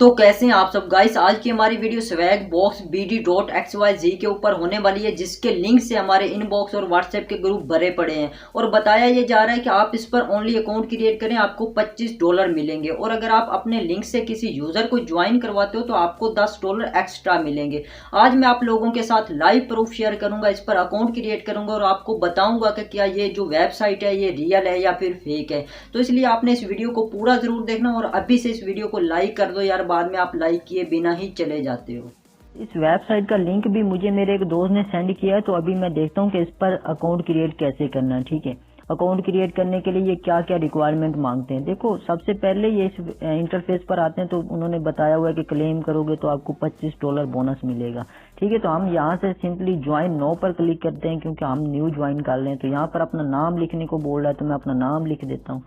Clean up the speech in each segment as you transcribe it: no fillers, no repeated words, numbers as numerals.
तो कैसे हैं आप सब गाइस। आज की हमारी वीडियो स्वैग बॉक्स BD.XYZ के ऊपर होने वाली है, जिसके लिंक से हमारे इनबॉक्स और व्हाट्सएप के ग्रुप भरे पड़े हैं और बताया ये जा रहा है कि आप इस पर ओनली अकाउंट क्रिएट करें, आपको $25 मिलेंगे और अगर आप अपने लिंक से किसी यूजर को ज्वाइन करवाते हो तो आपको $10 एक्स्ट्रा मिलेंगे। आज मैं आप लोगों के साथ लाइव प्रूफ शेयर करूंगा, इस पर अकाउंट क्रिएट करूंगा और आपको बताऊंगा कि क्या ये जो वेबसाइट है ये रियल है या फिर फेक है। तो इसलिए आपने इस वीडियो को पूरा जरूर देखना और अभी से इस वीडियो को लाइक कर दो यार, बाद में आप लाइक किए बिना ही चले जाते हो। इस वेबसाइट का लिंक भी मुझे मेरे एक दोस्त ने सेंड किया है, तो अभी मैं देखता हूँ कि इस पर अकाउंट क्रिएट कैसे करना है। ठीक है, अकाउंट क्रिएट करने के लिए ये क्या क्या रिक्वायरमेंट मांगते हैं। देखो, सबसे पहले ये इस इंटरफेस पर आते हैं तो उन्होंने बताया हुआ है कि क्लेम करोगे तो आपको $25 बोनस मिलेगा। ठीक है, तो हम यहाँ से सिंपली ज्वाइन नो पर क्लिक करते हैं क्योंकि हम न्यू ज्वाइन कर रहे हैं। तो यहाँ पर अपना नाम लिखने को बोल रहा है तो मैं अपना नाम लिख देता हूँ।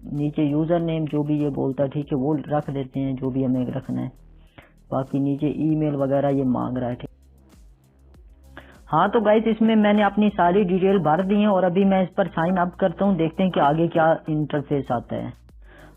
नीचे यूजर नेम जो भी ये बोलता है, ठीक है, वो रख देते हैं जो भी हमें रखना है। बाकी नीचे ईमेल वगैरह ये मांग रहा है। ठीक, हाँ तो गाइस इसमें मैंने अपनी सारी डिटेल भर दी है और अभी मैं इस पर साइन अप करता हूँ, देखते हैं कि आगे क्या इंटरफेस आता है।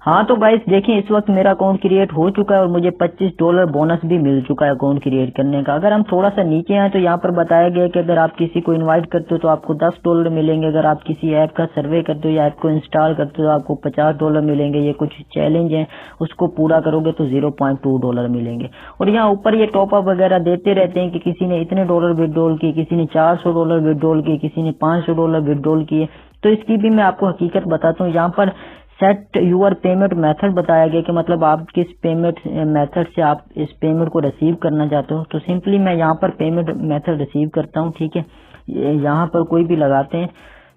हाँ तो गाइस देखिए, इस वक्त मेरा अकाउंट क्रिएट हो चुका है और मुझे $25 बोनस भी मिल चुका है अकाउंट क्रिएट करने का। अगर हम थोड़ा सा नीचे आए तो यहाँ पर बताया गया है कि अगर आप किसी को इनवाइट करते हो तो आपको $10 मिलेंगे। अगर आप किसी ऐप का सर्वे करते हो या ऐप को इंस्टॉल करते हो तो आपको $50 मिलेंगे। ये कुछ चैलेंज है, उसको पूरा करोगे तो $0.2 मिलेंगे। और यहाँ ऊपर ये टॉपअप वगैरह देते रहते हैं कि किसी ने इतने डॉलर विड्रॉल किए, किसी ने $400 विड्रॉल किए, किसी ने $500 विड्रॉल किए। तो इसकी भी मैं आपको हकीकत बताता हूँ। यहाँ पर सेट यूर पेमेंट मेथड बताया गया कि मतलब आप किस पेमेंट मेथड से आप इस पेमेंट को रिसीव करना चाहते हो। तो सिंपली मैं यहाँ पर पेमेंट मेथड रिसीव करता हूँ। ठीक है, यहाँ पर कोई भी लगाते हैं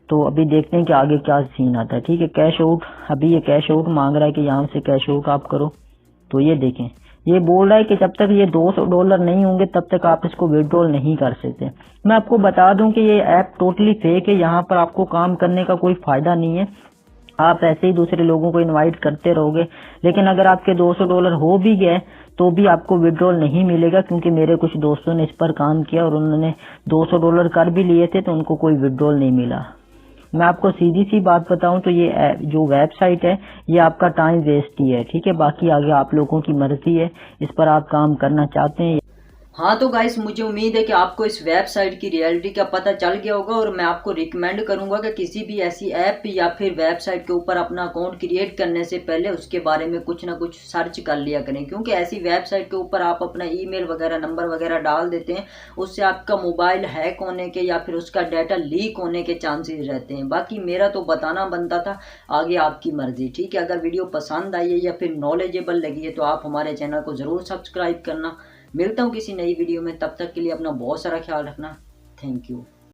तो अभी देखते हैं कि आगे क्या सीन आता है। ठीक है, कैश आउट, अभी ये कैश आउट मांग रहा है कि यहाँ से कैश आउट आप करो। तो ये देखें, ये बोल रहा है कि जब तक ये $200 नहीं होंगे तब तक आप इसको विड्रॉल नहीं कर सकते। मैं आपको बता दूं कि ये ऐप टोटली फेक है, यहाँ पर आपको काम करने का कोई फायदा नहीं है। आप ऐसे ही दूसरे लोगों को इनवाइट करते रहोगे, लेकिन अगर आपके $200 हो भी गए तो भी आपको विड्रॉल नहीं मिलेगा, क्योंकि मेरे कुछ दोस्तों ने इस पर काम किया और उन्होंने $200 कर भी लिए थे तो उनको कोई विड्रॉल नहीं मिला। मैं आपको सीधी सी बात बताऊं तो ये जो वेबसाइट है ये आपका टाइम वेस्ट ही है। ठीक है, बाकी आगे आप लोगों की मर्जी है, इस पर आप काम करना चाहते हैं। हाँ तो गाइस, मुझे उम्मीद है कि आपको इस वेबसाइट की रियलिटी का पता चल गया होगा और मैं आपको रिकमेंड करूंगा कि किसी भी ऐसी ऐप या फिर वेबसाइट के ऊपर अपना अकाउंट क्रिएट करने से पहले उसके बारे में कुछ ना कुछ सर्च कर लिया करें, क्योंकि ऐसी वेबसाइट के ऊपर आप अपना ईमेल वगैरह नंबर वगैरह डाल देते हैं, उससे आपका मोबाइल हैक होने के या फिर उसका डाटा लीक होने के चांसेस रहते हैं। बाकी मेरा तो बताना बनता था, आगे आपकी मर्जी। ठीक है, अगर वीडियो पसंद आई है या फिर नॉलेजेबल लगी है तो आप हमारे चैनल को ज़रूर सब्सक्राइब करना। मिलता हूँ किसी नई वीडियो में, तब तक के लिए अपना बहुत सारा ख्याल रखना। Thank you.